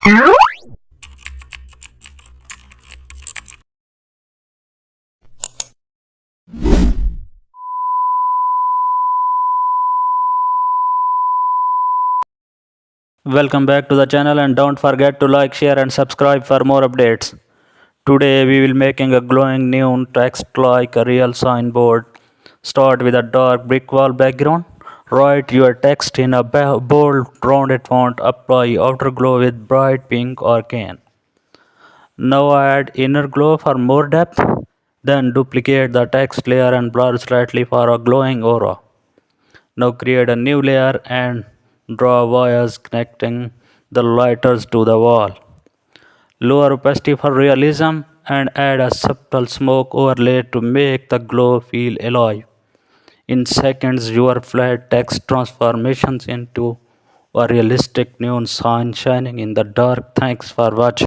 Welcome back to the channel and don't forget to like, share and subscribe for more updates. Today we will making a glowing neon text like a real signboard. Start with a dark brick wall background. Write your text in a bold rounded font. Apply outer glow with bright pink or can. Now add inner glow for more depth. Then duplicate the text layer and blur slightly for a glowing aura. Now create a new layer and draw wires connecting the lighters to the wall. Lower opacity for realism and add a subtle smoke overlay to make the glow feel alive. In seconds, your flat text transformations into a realistic neon sign shining in the dark. Thanks for watching.